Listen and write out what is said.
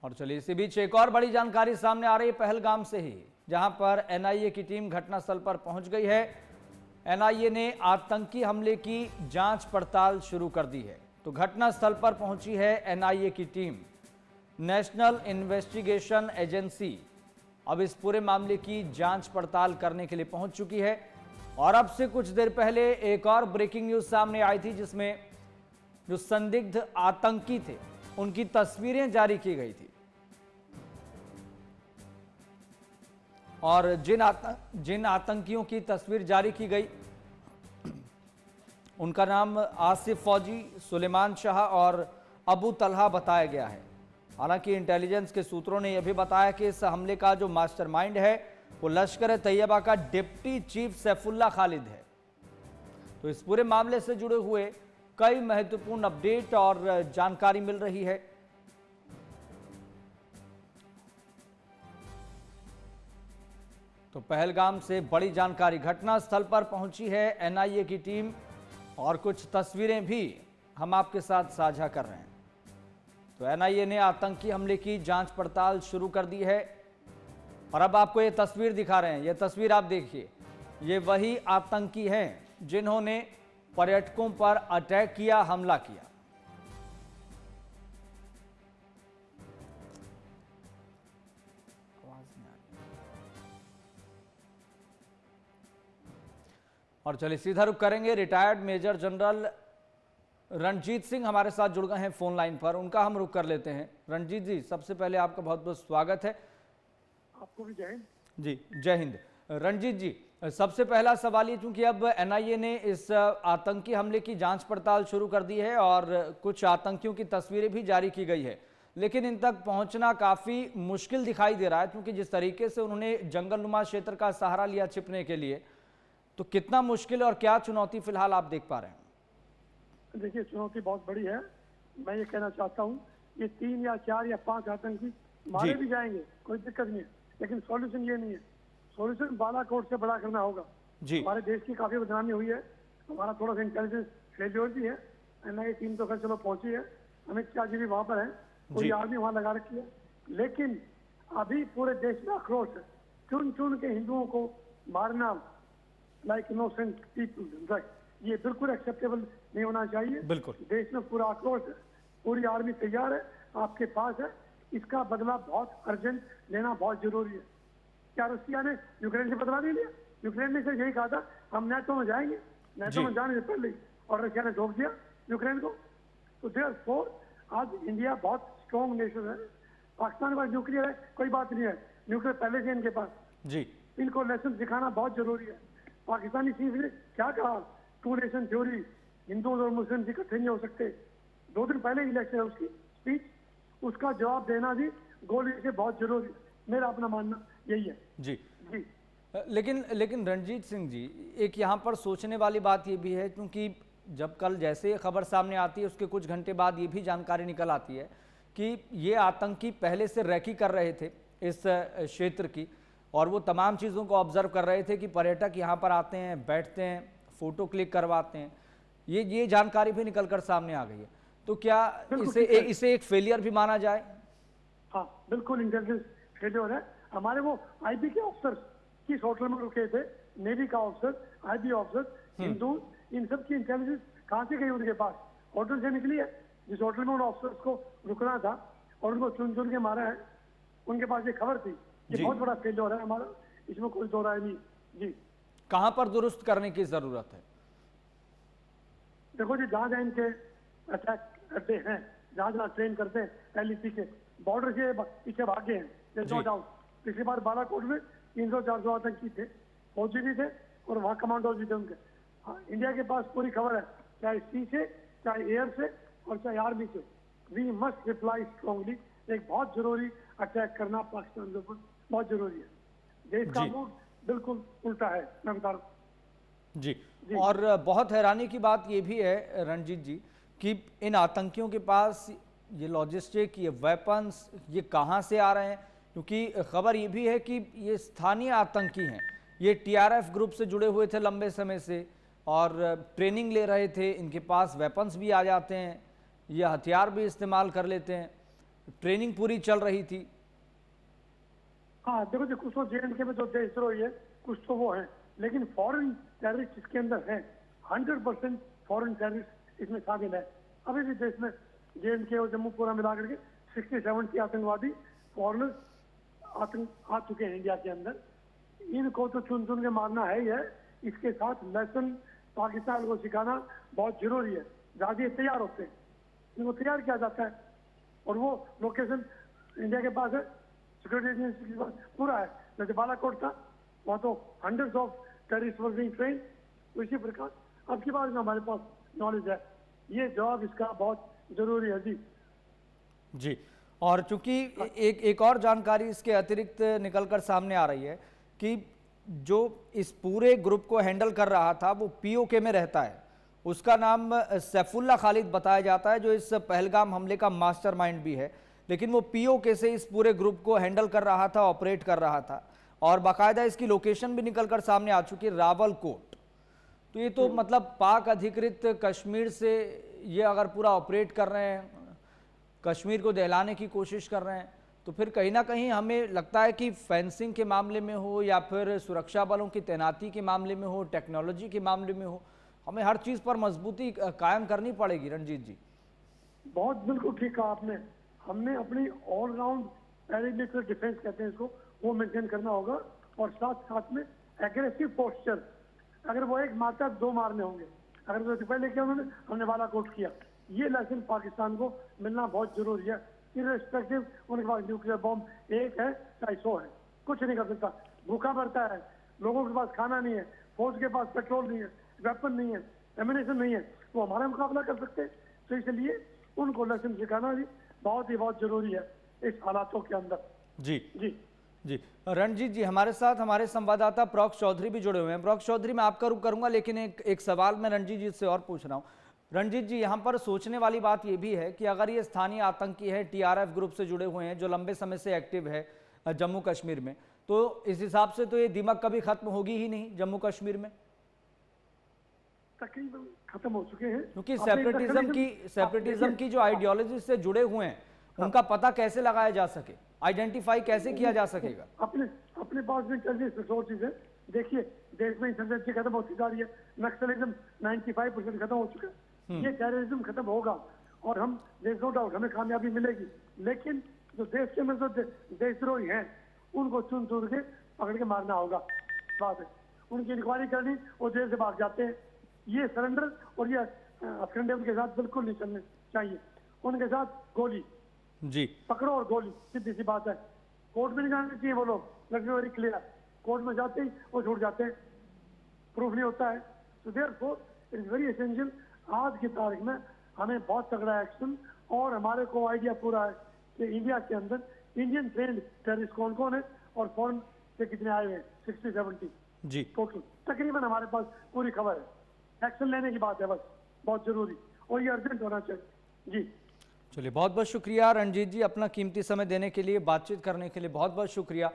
और चलिए इसी बीच एक और बड़ी जानकारी सामने आ रही है पहलगाम से ही, जहां पर एनआईए की टीम घटनास्थल पर पहुंच गई है। एनआईए ने आतंकी हमले की जांच पड़ताल शुरू कर दी है। तो घटनास्थल पर पहुंची है एनआईए की टीम। नेशनल इन्वेस्टिगेशन एजेंसी अब इस पूरे मामले की जांच पड़ताल करने के लिए पहुंच चुकी है। और अब से कुछ देर पहले एक और ब्रेकिंग न्यूज सामने आई थी, जिसमें जो संदिग्ध आतंकी थे उनकी तस्वीरें जारी की गई थी। और जिन आतंकियों की तस्वीर जारी की गई उनका नाम आसिफ फौजी, सुलेमान शाह और अबू तलहा बताया गया है। हालांकि इंटेलिजेंस के सूत्रों ने यह भी बताया कि इस हमले का जो मास्टरमाइंड है वो लश्कर तैयबा का डिप्टी चीफ सैफुल्लाह खालिद है। तो इस पूरे मामले से जुड़े हुए कई महत्वपूर्ण अपडेट और जानकारी मिल रही है। तो पहलगाम से बड़ी जानकारी, घटनास्थल पर पहुंची है एनआईए की टीम और कुछ तस्वीरें भी हम आपके साथ साझा कर रहे हैं। तो एनआईए ने आतंकी हमले की जांच पड़ताल शुरू कर दी है और अब आपको ये तस्वीर दिखा रहे हैं। ये तस्वीर आप देखिए, ये वही आतंकी हैं जिन्होंने पर्यटकों पर अटैक किया, हमला किया। और चलिए सीधा रुख करेंगे, retired major general Ranjit Singh हमारे साथ जुड़ गए हैं फोन लाइन पर, उनका हम रुख कर लेते हैं। रणजीत जी, सबसे पहले आपका बहुत बहुत स्वागत है। आपको भी जय हिंद। जी जय हिंद। रणजीत जी, सबसे पहला सवाल ये, चूंकि अब एनआईए ने इस आतंकी हमले की जांच पड़ताल शुरू कर दी है और कुछ आतंकियों की तस्वीरें भी जारी की गई है, लेकिन इन तक पहुंचना काफी मुश्किल दिखाई दे रहा है, क्योंकि जिस तरीके से उन्होंने जंगलनुमा क्षेत्र का सहारा लिया छिपने के लिए, तो कितना मुश्किल और क्या चुनौती फिलहाल आप देख पा रहे हैं? देखिए, चुनौती बहुत बड़ी है। मैं ये कहना चाहता हूँ, ये 3 या 4 या 5 आतंकी मारे भी जाएंगे, कोई दिक्कत नहीं है, लेकिन सॉल्यूशन ये नहीं है। सॉल्यूशन बालाकोट से बड़ा करना होगा। हमारे देश की काफी बदनामी हुई है, हमारा थोड़ा सा इंटेलिजेंस फेलियर भी है। एनआईए टीम तो खैर चलो पहुंची है, अमित शाह जी भी वहां पर है, पूरी आर्मी वहां लगा रखी है, लेकिन अभी पूरे देश में आक्रोश है। चुन चुन के हिंदुओं को मारना, लाइक इनोसेंट पीपल, ये बिल्कुल एक्सेप्टेबल नहीं होना चाहिए। बिल्कुल देश में पूरा आक्रोश है, पूरी आर्मी तैयार है, आपके पास है। इसका बदला बहुत अर्जेंट लेना बहुत जरूरी है। क्या रशिया ने यूक्रेन से बदला नहीं लिया? यूक्रेन ने सिर्फ यही कहा था हम नेटो में जाएंगे, नेटो में जाने से पहले, और रशिया ने धोख दिया यूक्रेन को। तो देयरफॉर आज इंडिया बहुत स्ट्रॉन्ग नेशन है। पाकिस्तान के पास न्यूक्लियर है, कोई बात नहीं है, न्यूक्लियर पहले से इनके पास जी। इनको लेसन दिखाना बहुत जरूरी है। पाकिस्तानी चीफ ने क्या कहा, 2 नेशन थ्योरी, हिंदू और मुस्लिम इकट्ठे नहीं हो सकते। 2 दिन पहले इलेक्शन है उसकी स्पीच, उसका जवाब देना भी गोली से बहुत जरूरी है। मेरा अपना मानना यही है जी जी। लेकिन रणजीत सिंह जी, एक यहाँ पर सोचने वाली बात ये भी है, क्योंकि जब कल जैसे खबर सामने आती है उसके कुछ घंटे बाद ये भी जानकारी निकल आती है कि ये आतंकी पहले से रैकी कर रहे थे इस क्षेत्र की, और वो तमाम चीज़ों को ऑब्जर्व कर रहे थे कि पर्यटक यहाँ पर आते हैं, बैठते हैं, फोटो क्लिक करवाते हैं। ये जानकारी भी निकल कर सामने आ गई है। तो क्या इसे एक फेलियर भी माना जाए? हाँ बिल्कुल, इंटेलिजेंस फेलियर है। हमारे वो आईबी के ऑफिसर किस होटल में रुके थे, नेवी का ऑफिसर, आईबी ऑफिसर, हिंदू, इन सब की इंटेलिजेंस कहाँ से गई उनके पास? होटल से निकली है। जिस होटल में उन ऑफिसर्स को रुकना था और उनको चुन चुन के मारा है, उनके पास ये खबर थी। ये बहुत बड़ा फेलियर है हमारा, इसमें कोई दो राय नहीं जी। कहां पर दुरुस्त करने की जरूरत है? देखो जी, जहां जहां इनके अटैक करते हैं, जहां जहां ट्रेन करते हैं, एलईसी के बॉर्डर के पीछे भागे हैं, नो डाउट। पिछली बार बालाकोट में 300-400 आतंकी थे, फौजी भी थे और वहां कमांडोज भी थे उनके। हाँ, इंडिया के पास पूरी खबर है, चाहे सी से, चाहे एयर से और चाहे आर्मी से। We must reply strongly. एक बहुत जरूरी अटैक करना पाकिस्तान के ऊपर बहुत जरूरी है। देश का मूड बिल्कुल उल्टा है, मैं बता रहा हूँ जी। और बहुत हैरानी की बात ये भी है रणजीत जी कि इन आतंकियों के पास ये लॉजिस्टिक, ये वेपन्स, ये कहाँ से आ रहे हैं? क्योंकि खबर ये भी है कि ये स्थानीय आतंकी हैं, ये टीआरएफ ग्रुप से जुड़े हुए थे लंबे समय से और ट्रेनिंग ले रहे थे, इनके पास वेपन्स भी आ जाते हैं, ये हथियार भी इस्तेमाल कर लेते हैं। ट्रेनिंग पूरी चल रही थी। हाँ देखो जी, कुछ तो JNK में जो देशद्रोही है, कुछ तो वो है, लेकिन फॉरेन टेररिस्ट इसके अंदर है। 100% फॉरेन टेररिस्ट इसमें शामिल है। अभी भी देश में JNK और जम्मू पूरा मिला करके 60-70 आतंकवादी फॉरेनर्स आ चुके हैं इंडिया के अंदर। इनको तो चुन चुन के मारना है ही है। इसके साथ लेसन पाकिस्तान को सिखाना बहुत जरूरी है। जहाज ये तैयार होते हैं, इनको तैयार किया जाता है और वो लोकेशन इंडिया के पास है, सिक्योरिटी एजेंसी के पास पूरा है। जैसे बालाकोट था, वहाँ तो hundreds of terrorist were being train. इसी प्रकार अब की बात में हमारे पास नॉलेज है। ये जवाब इसका बहुत जरूरी है जी। जी, और चूंकि एक और जानकारी इसके अतिरिक्त निकलकर सामने आ रही है कि जो इस पूरे ग्रुप को हैंडल कर रहा था वो POK में रहता है। उसका नाम सैफुल्ला खालिद बताया जाता है, जो इस पहलगाम हमले का मास्टरमाइंड भी है। लेकिन वो POK से इस पूरे ग्रुप को हैंडल कर रहा था, ऑपरेट कर रहा था, और बाकायदा इसकी लोकेशन भी निकलकर सामने आ चुकी है, रावलकोट। तो ये तो मतलब पाक अधिकृत कश्मीर से ये अगर पूरा ऑपरेट कर रहे हैं, कश्मीर को दहलाने की कोशिश कर रहे हैं, तो फिर कहीं ना कहीं हमें लगता है कि फेंसिंग के मामले में हो या फिर सुरक्षा बलों की तैनाती के मामले में हो, टेक्नोलॉजी के मामले में हो, हमें हर चीज़ पर मजबूती कायम करनी पड़ेगी। रणजीत जी, बहुत बिल्कुल ठीक कहा आपने। हमने अपनी ऑलराउंड पैरामिलिट्री डिफेंस कहते हैं इसको, वो मेंटेन करना होगा। और साथ साथ में एग्रेसिव पोस्चर, अगर वो एक मारता दो मारने होंगे। अगर वो पहले किया उन्होंने, हमने बालाकोट किया। ये लेसन पाकिस्तान को मिलना बहुत जरूरी है। इर्रेस्पेक्टिव उनके पास न्यूक्लियर बॉम्ब एक है चाहे 100 है, कुछ नहीं कर सकता। भूखा मरता है, लोगों के पास खाना नहीं है, फौज के पास पेट्रोल नहीं है, वेपन नहीं है, एमिनेशन नहीं है, वो हमारा मुकाबला कर सकते हैं। तो इसलिए उनको लेसन सिखाना भी बहुत जरूरी है इस हालातों के अंदर। जी जी जी, रणजीत जी, हमारे साथ हमारे संवाददाता प्रॉक्स चौधरी भी जुड़े हुए हैं। प्रॉक्स चौधरी, मैं आपका रुख करूंगा, लेकिन एक सवाल मैं रणजीत जी से और पूछ रहा हूँ। रणजीत जी, यहाँ पर सोचने वाली बात यह भी है कि अगर ये स्थानीय आतंकी है, TRF ग्रुप से जुड़े हुए हैं, जो लंबे समय से एक्टिव है जम्मू कश्मीर में, तो इस हिसाब से तो ये दिमक कभी खत्म होगी ही नहीं जम्मू कश्मीर में, तकरीबन खत्म हो चुके हैं। क्योंकि सेपरेटिज्म की जो आइडियोलॉजी से जुड़े हुए हैं, उनका पता कैसे लगाया जा सके, आइडेंटिफाई कैसे किया जा सकेगा? अपने पास भी इंटेलिजेंस रिसोर्सेज है। देखिए, देश में इंसर्जेंसी खत्म होती जा रही है, नक्सलिज्म 95% खत्म हो चुका है। ये टेररिज्म खत्म होगा और हम नो डाउट हमें कामयाबी मिलेगी। लेकिन जो देश के अंदर जो देशद्रोही हैं, उनको चुन चुन के पकड़ के मारना होगा। बात है, उनकी इंक्वायरी करनी और जेल से भाग जाते हैं। ये सरेंडर और ये अखंड उनके साथ बिल्कुल नहीं चलने चाहिए। उनके साथ गोली जी, पकड़ो और गोली, सीधी सी बात है। कोर्ट में नहीं जाने चाहिए वो लोग, let me very clear. Court में जाते ही वो छूट जाते हैं, प्रूफ नहीं होता है। तो therefore it is very essential आज की तारीख में हमें बहुत तगड़ा एक्शन, और हमारे को आइडिया पूरा है कि इंडिया के अंदर इंडियन ट्रेंड टेररिस्ट कौन कौन है और फॉरेन से कितने आए हैं। 60-70 जी, टोटल तकरीबन हमारे पास पूरी खबर है। एक्शन लेने की बात है बस, बहुत जरूरी, और ये अर्जेंट होना चाहिए। जी चलिए, बहुत बहुत शुक्रिया रणजीत जी, अपना कीमती समय देने के लिए, बातचीत करने के लिए बहुत बहुत शुक्रिया।